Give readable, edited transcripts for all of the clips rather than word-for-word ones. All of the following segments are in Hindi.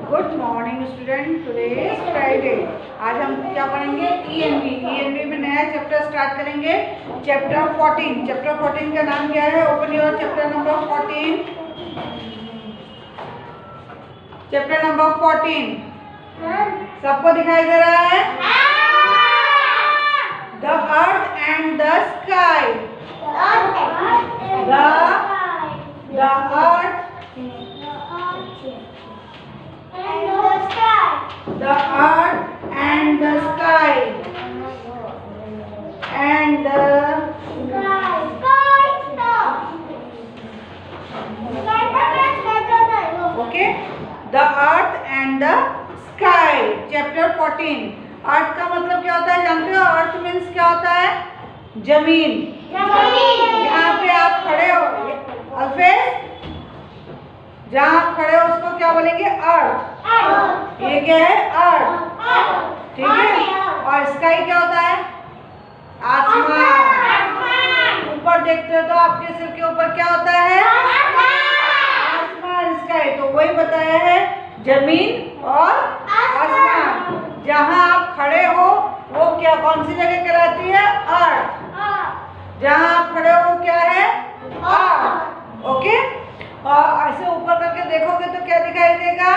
Good morning student, today is Friday. आज हम क्या पढ़ेंगे? ईएनवी में नया चैप्टर स्टार्ट करेंगे, चैप्टर 14। चैप्टर 14 का नाम क्या है? Open your chapter number 14। Chapter number 14 सबको दिखाई दे रहा है? The earth and the sky. The earth the earth and the sky and the okay, the earth and the sky chapter 14। अर्थ का मतलब क्या होता है जानते हो? अर्थ मीन्स क्या होता है? जमीन। जहाँ पे आप खड़े हो अल्फेज, जहाँ आप खड़े हो उसको क्या बोलेंगे? अर्थ। ये क्या है? अर्थ, ठीक है। और स्काई क्या होता है? आसमान। ऊपर देखते हो तो आपके सिर के ऊपर क्या होता है? आसमान, स्काई। तो वही बताया है, जमीन और आसमान। जहाँ आप खड़े हो वो क्या, कौन सी जगह कहलाती है? अर्थ। जहाँ आप खड़े हो वो क्या है? अर्थ। ओके। और ऐसे ऊपर करके देखोगे तो क्या दिखाई देगा?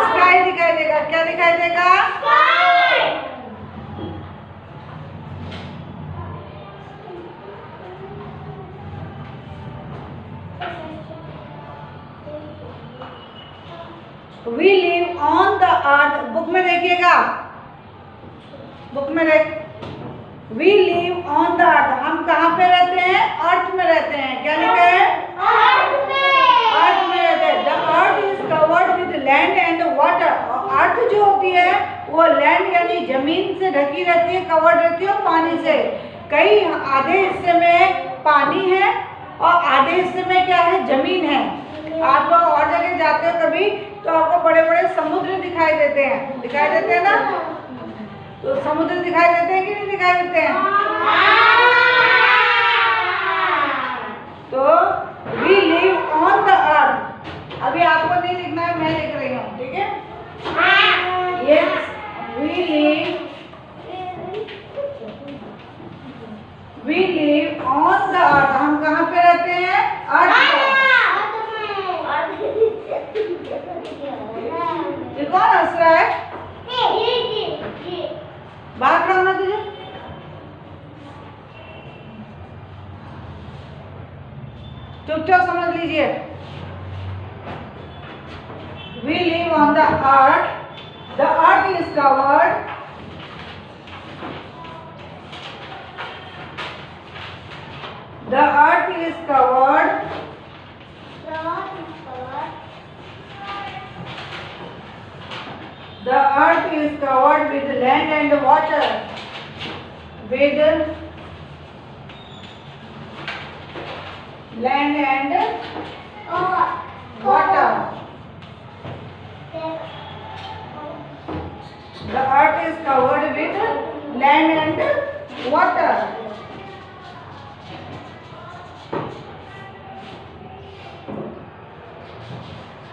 स्काई दिखाई देगा। क्या दिखाई देगा? We live on the earth। Book में देखिएगा, बुक में देख। We live on the earth। हम कहाँ पे रहते हैं? अर्थ में रहते हैं। क्या लिखा है? अर्थ में रहते हैं। The earth is covered with land and water। और अर्थ जो होती है वो लैंड यानी जमीन से ढकी रहती है, कवर्ड रहती है पानी से। कई आधे हिस्से में पानी है और आधे हिस्से में क्या है? जमीन है। आप लोग और जगह जाते हो कभी तो आपको बड़े बड़े समुद्र दिखाई देते हैं, दिखाई देते हैं ना? तो समुद्र दिखाई देते हैं कि नहीं दिखाई देते हैं? तो we live on the earth। अभी आपको नहीं लिखना है, मैं लिख रही हूँ, ठीक है? Yes, we live on the earth। हम कहाँ पे रहते हैं? अर्थ पे। ये कौन हंस रहा है? बात रहा ना तुझे? चुपचाप समझ लीजिए। We live on the earth। The earth is covered the earth is covered the earth is covered with land and water। With land and water। The earth is covered with land and water।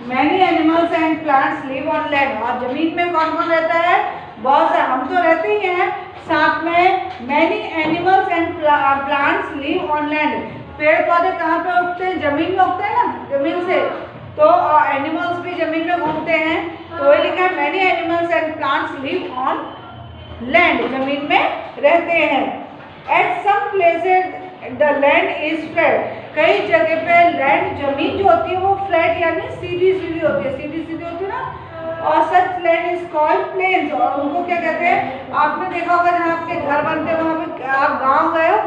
Many animals and plants live on land। और जमीन में कौन कौन रहता है? बहुत से। हम तो रहते ही हैं, साथ में many animals and plants live on land। पेड़ पौधे कहाँ पे उगते हैं? जमीन में उगते हैं ना, जमीन से। तो एनिमल्स भी जमीन में घूमते हैं। तो वही लिखा है, many animals and plants live on land। जमीन में रहते हैं। At some places the land is flat। कई जगह पे लैंड, जमीन जो होती है वो फ्लैट यानी सीधी सीधी होती है, सीधी सीधी होती है ना। और सच लैंड इज कॉल्ड प्लेन्स। और उनको क्या कहते हैं? आपने देखा होगा जहाँ आपके घर बनते हैं वहाँ पे, आप गाँव गए हो?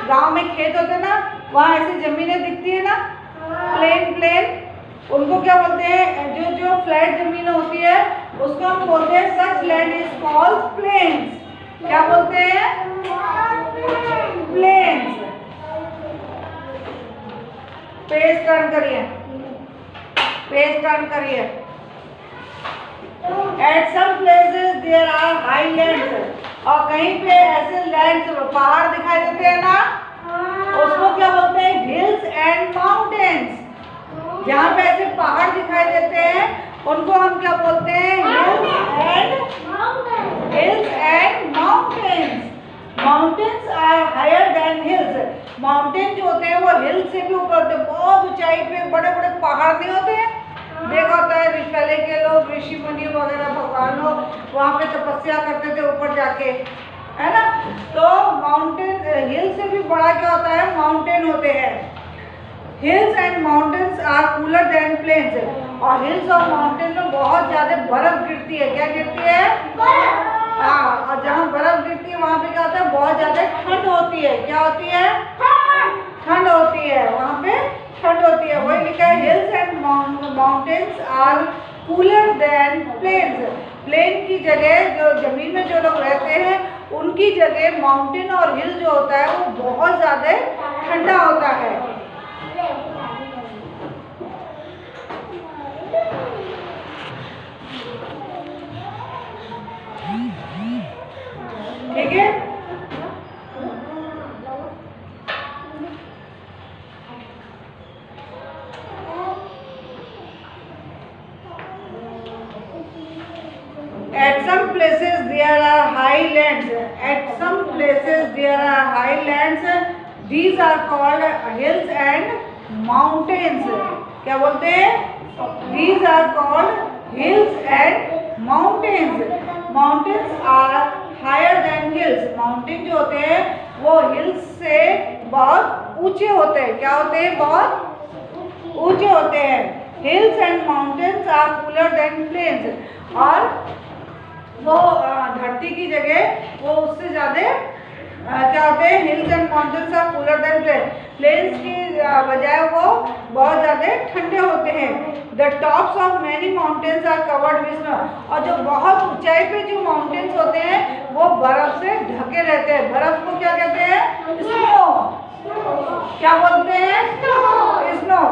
गाँव में खेत होते हैं ना, वहाँ ऐसी जमीनें दिखती है ना, प्लेन। उनको क्या बोलते हैं? जो फ्लैट जमीन होती है उसको हम बोलते हैं सच लैंड इज कॉल्ड प्लेन्स। क्या बोलते हैं? प्लेन्स। पेज टर्न करिए, पेज टर्न करिए। At some places there are highlands। और कहीं पे ऐसे लैंड, पहाड़ दिखाई देते हैं ना, उसको क्या बोलते हैं? Hills and mountains. जहाँ पे ऐसे पहाड़ दिखाई देते हैं क्या बोलते हैं? Hills and mountains. Mountains are higher than hills. Mountain जो होते हैं वो हिल से भी ऊपर होते हैं। बहुत ऊंचाई पे बड़े बड़े पहाड़ नहीं होते हैं, देखा होता है पहले के लोग ऋषि मुनि वगैरह भगवान लोग वहाँ पे तपस्या करते थे ऊपर जाके, है ना। तो माउंटेन हिल से भी बड़ा क्या होता है? माउंटेन होते हैं। Hills and mountains are cooler than plains. और हिल्स और माउंटेन में बहुत ज़्यादा बर्फ गिरती है। क्या गिरती है? हाँ, और जहाँ बर्फ गिरती है वहाँ पे क्या होता है? बहुत ज़्यादा ठंड होती है। क्या होती है? ठंड होती है, वहाँ पे ठंड होती है। वही लिखा है hills and mountains are cooler than plains. Plain की जगह जो जमीन में जो लोग रहते हैं उनकी जगह माउंटेन और हिल जो होता है वो बहुत ज़्यादा ठंडा होता है। ठीक है। At some places there are highlands. At some places there are highlands. These are called hills and mountains. क्या बोलते हैं? These are called hills and mountains. Mountains are higher than hills. Mountain जो होते हैं वो hills से बहुत ऊंचे होते हैं। क्या होते हैं? बहुत ऊंचे होते हैं। Hills and mountains are cooler than plains. और वो धरती की जगह वो उससे ज़्यादा क्या होते हैं? Hills and mountains are cooler than plains की बजाय वो बहुत ज़्यादा ठंडे होते हैं। The tops of many mountains are covered with snow. और जो बहुत ऊंचाई पे जो माउंटेन्स होते हैं वो बर्फ से ढके रहते हैं। बर्फ को क्या कहते हैं? स्नो। क्या बोलते हैं? स्नो।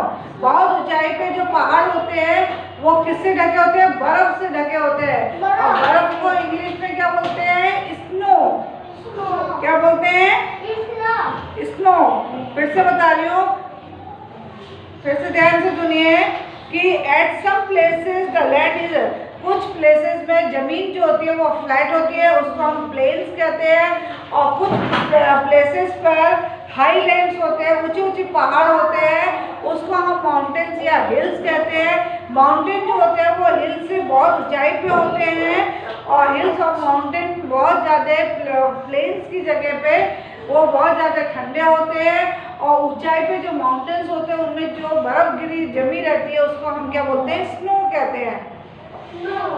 बहुत ऊंचाई पे जो पहाड़ होते हैं वो किससे ढके होते हैं? बर्फ से ढके होते हैं। और बर्फ को इंग्लिश में क्या बोलते हैं? स्नो। क्या बोलते हैं? स्नो। फिर से बता रही हूँ, फिर से ध्यान से सुनिए कि at some places the land is, कुछ प्लेसेस में जमीन जो होती है वो फ्लैट होती है, उसको हम प्लेन्स कहते हैं। और कुछ प्लेसेस पर हाईलैंड्स होते हैं, ऊंचे ऊंचे पहाड़ होते हैं, उसको हम माउंटेन्स या हिल्स कहते हैं। माउंटेन जो होते हैं वो हिल्स से बहुत ऊंचाई पे होते हैं और हिल्स और माउंटेन बहुत ज़्यादा प्लेन्स की जगह पे वो बहुत ज़्यादा ठंडे होते हैं। और ऊंचाई पे जो माउंटेन्स होते हैं उनमें जो बर्फ गिरी जमी रहती है उसको हम क्या बोलते हैं? स्नो कहते हैं।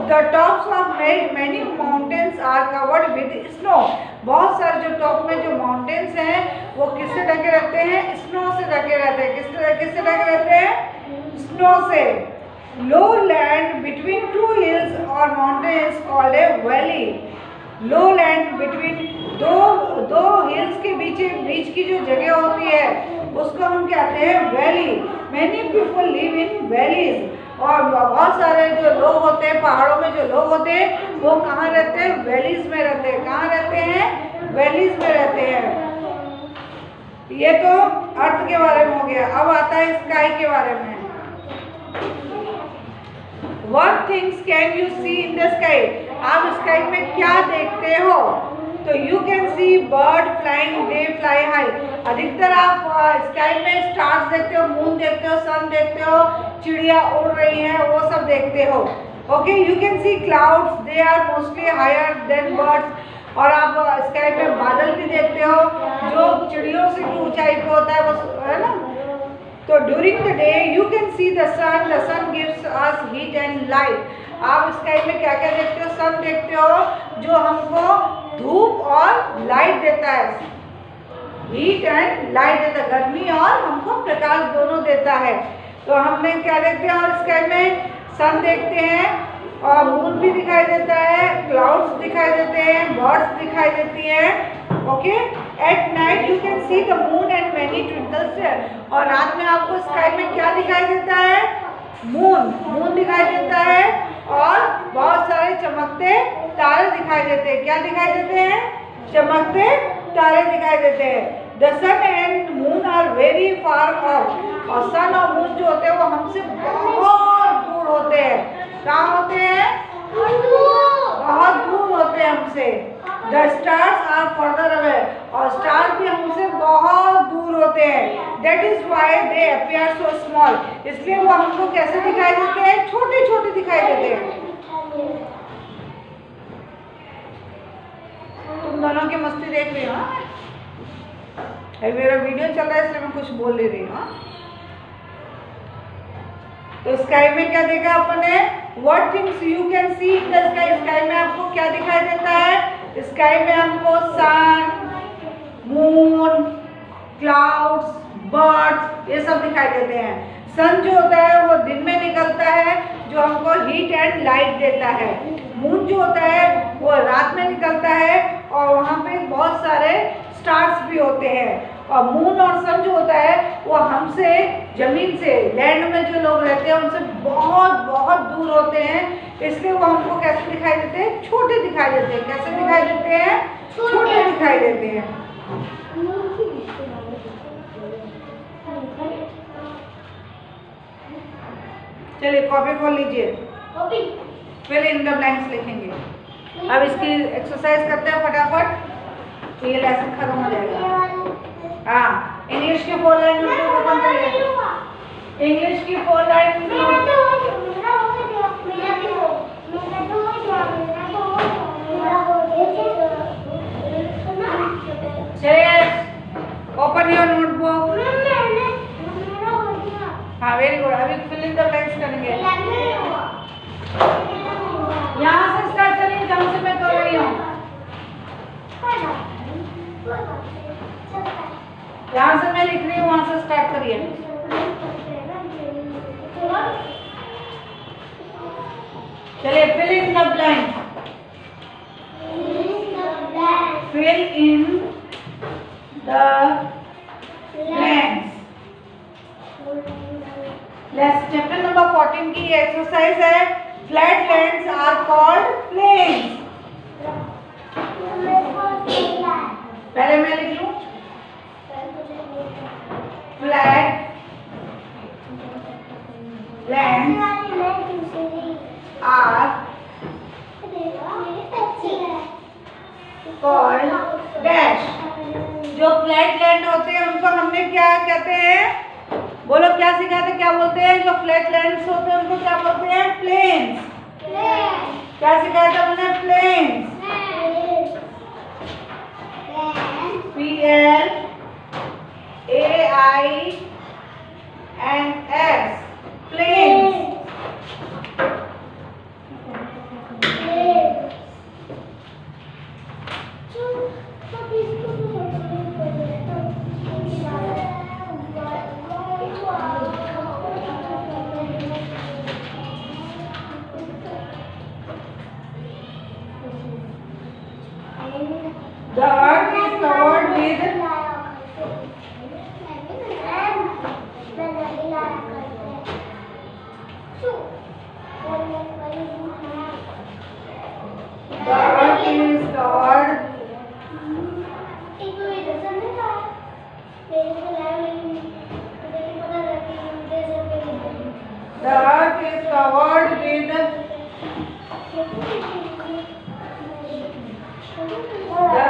The tops of many mountains are covered with snow. बहुत सारे जो टॉप में जो माउंटेन्स हैं वो किससे ढके रहते हैं? स्नो से ढके रहते हैं। किससे ढके रहते हैं? स्नो से। Low land between two hills और mountains called a valley. Low land between दो हिल्स के बीच की जो जगह होती है उसको हम कहते हैं valley. Many people live in valleys. और बहुत सारे जो लोग होते हैं पहाड़ों में जो लोग होते हैं वो कहाँ रहते हैं? वैलीज में रहते हैं। कहाँ रहते हैं? वैलीज में रहते हैं। ये तो अर्थ के बारे में हो गया। अब आता है स्काई के बारे में। What things can you see in the sky? आप स्काई में क्या देखते हो? तो you can C bird flying, they fly high. अधिकतर आप स्काई में स्टार्स देखते हो, मून देखते हो, सन देखते हो, चिड़िया उड़ रही हैं, वो सब देखते हो। Okay, you can see clouds, they are mostly higher than birds. और आप स्काई में बादल भी देखते हो जो चिड़ियों से भी ऊंचाई पे होता है, बस, है ना। तो during the day you can see the sun gives us heat and light. आप स्काई में क्या क्या देखते हो? सन देखते हो जो हमको धूप और लाइट देता है, हीट एंड लाइट देता है, गर्मी और हमको प्रकाश दोनों देता है। तो हमने क्या देखते हैं? और स्काई में सन देखते हैं और मून भी दिखाई देता है, क्लाउड्स दिखाई देते हैं, बर्ड्स दिखाई देती हैं। Okay, at night you can see the moon and many twinkles. और रात में आपको स्काई में क्या दिखाई देता है? मून दिखाई देता है और बहुत सारे चमकते तारे दिखाई देते हैं। क्या दिखाई देते हैं? चमकते तारे दिखाई देते हैं। The sun and moon are very far off. और सन और मून जो होते हैं वो हमसे बहुत दूर होते हैं। कहाँ होते हैं? The stars are further away, और स्टार भी हमसे बहुत दूर होते हैं। That is why they appear so small, इसलिए वो हमको कैसे दिखाई देते हैं, छोटे छोटे दिखाई देते हैं। तुम दोनों की मस्ती देख रही हो? मेरा वीडियो चल रहा है इसलिए मैं कुछ बोल ले रही हूँ। तो स्काई में क्या देखा अपने, what things you can C in the sky, sky में आपको क्या दिखाई देता है, स्काई में हमको सन, मून, क्लाउड्स, बर्ड्स, ये सब दिखाई देते हैं। सन जो होता है वो दिन में निकलता है, जो हमको हीट एंड लाइट देता है। मून जो होता है वो रात में निकलता है, और वहाँ पे बहुत सारे स्टार्स भी होते हैं। और मून और सन जो होता है वो हमसे, जमीन से, लैंड में जो लोग रहते हैं उनसे बहुत बहुत दूर होते हैं, इसलिए वो हमको कैसे दिखाई देते हैं, छोटे दिखाई देते हैं। कैसे दिखाई देते हैं, छोटे दिखाई देते हैं। चलिए कॉपी खोल लीजिए, फिल इन द ब्लैंक्स लिखेंगे। अब इसकी एक्सरसाइज करते हैं फटाफट, तो ये लेसन खत्म हो जाएगा। हाँ, इंग्लिश की 4 लाइन नोटबुक ओपन करिए। इंग्लिश की 4 लाइन चलिए ओपन योर नोटबुक। हाँ वेरी गुड, अभी फिल इन द ब्लैंक्स करेंगे। यहाँ से स्टार्ट करेंगे जहाँ से मैं कर रही हूँ। यहाँ से मैं लिख रही हूँ, वहां से स्टार्ट करिए। चलिए fill in the blank, fill in the blanks. Chapter number 14 की एक्सरसाइज है, flat lands are called plains. पहले मैं लिख लूं, flat lands are called dash. जो फ्लैट लैंड होते हैं उनको हमने क्या कहते हैं, बोलो क्या सिखाते, क्या बोलते हैं, जो फ्लैट लैंड्स होते हैं उनको क्या बोलते हैं, प्लेन्स। क्या सिखाया था हमने, plains, PLAINS, plains. The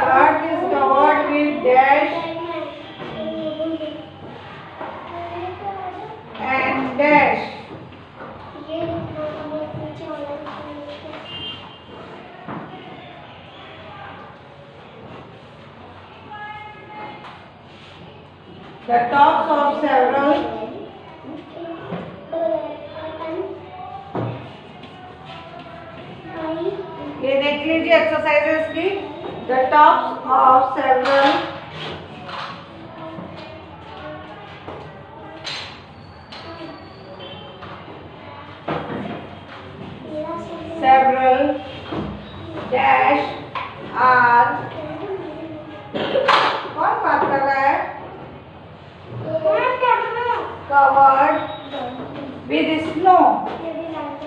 earth is covered with dash and dash. The tops of several ये देख लीजिए एक्सरसाइजेस की। The tops of several dash are, कौन बात कर रहा है, covered with snow।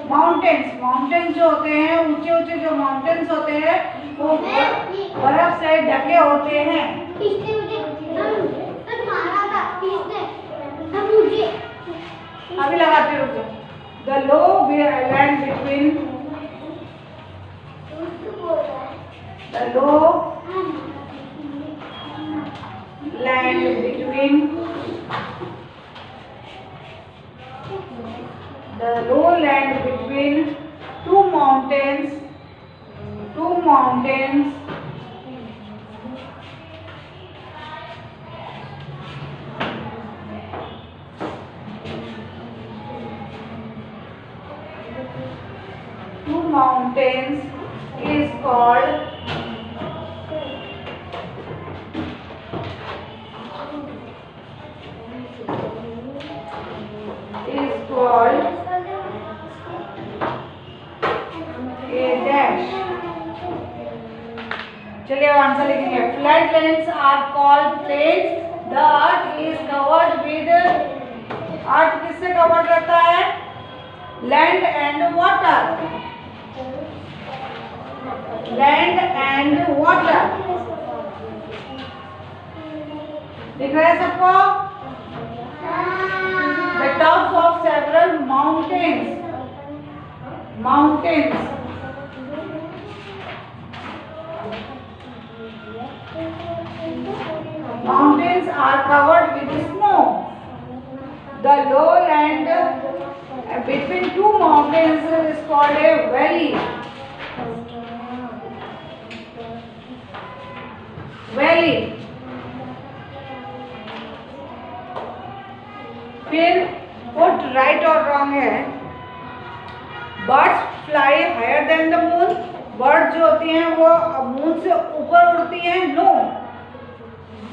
Mountains, mountains जो होते हैं, ऊंचे ऊंचे जो माउंटेन्स होते हैं वो बर्फ से ढके होते हैं। अभी लगाते रुको। The low land between The low land between two mountains is called a dash. चलिए अब आंसर लिखेंगे. Flat lands are called plains. The earth is covered with. Earth किससे कवर्ड रहता है? Land and water. Land and water दिख रहा है सबको? The tops of several mountains. Mountains are covered with snow. The lowland between two mountains is called a valley. फिर पुट राइट और रॉन्ग है. Birds fly higher than the moon. Bird जो होती हैं वो मून से ऊपर उड़ती हैं. No.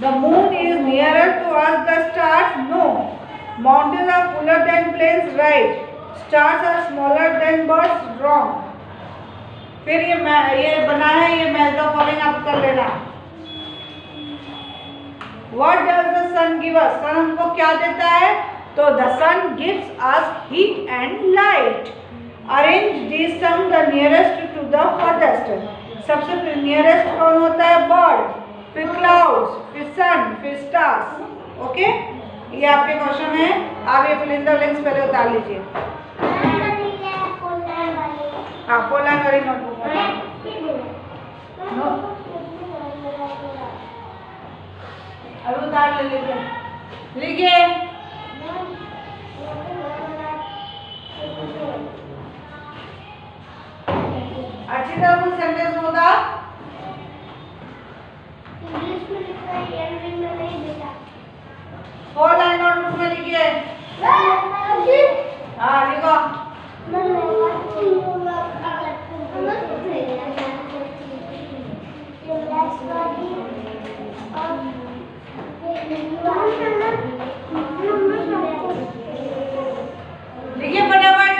The moon is nearer to us the stars. No. Mountains are cooler than plains. Right. Stars are smaller than birds. Wrong. फिर ये बना है, ये मैच द फॉलोइंग आप कर लेना. What does the sun give us? सन हमको क्या देता है? तो the sun gives us heat and light. Arrange these sum the nearest to the furthest. सबसे nearest कौन होता है? bird, फिर clouds, फिर sun, फिर stars. ओके, ये आपके क्वेश्चन है. आप ये fill in the blanks पहले उतार लीजिए. हाँ, 4 लाइन वाली नोटबुक में अभी उतार ले लीजिए. लिखिए. अच्छी तरह कुछ सेंटेंस होता. इंग्लिश में लिखना है, हिंदी में नहीं बेटा. 4 लाइन नोटबुक में लिखिए. हाँ लिखो. लिखिए फटाफट.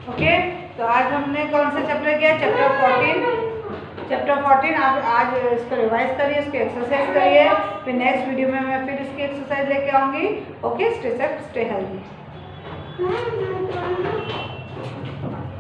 ओके, तो आज हमने कौन सा चैप्टर किया? चैप्टर 14। आप आज इसको रिवाइज करिए, इसकी एक्सरसाइज करिए, फिर नेक्स्ट वीडियो में मैं फिर इसकी एक्सरसाइज लेके आऊँगी। Okay, stay safe, stay healthy.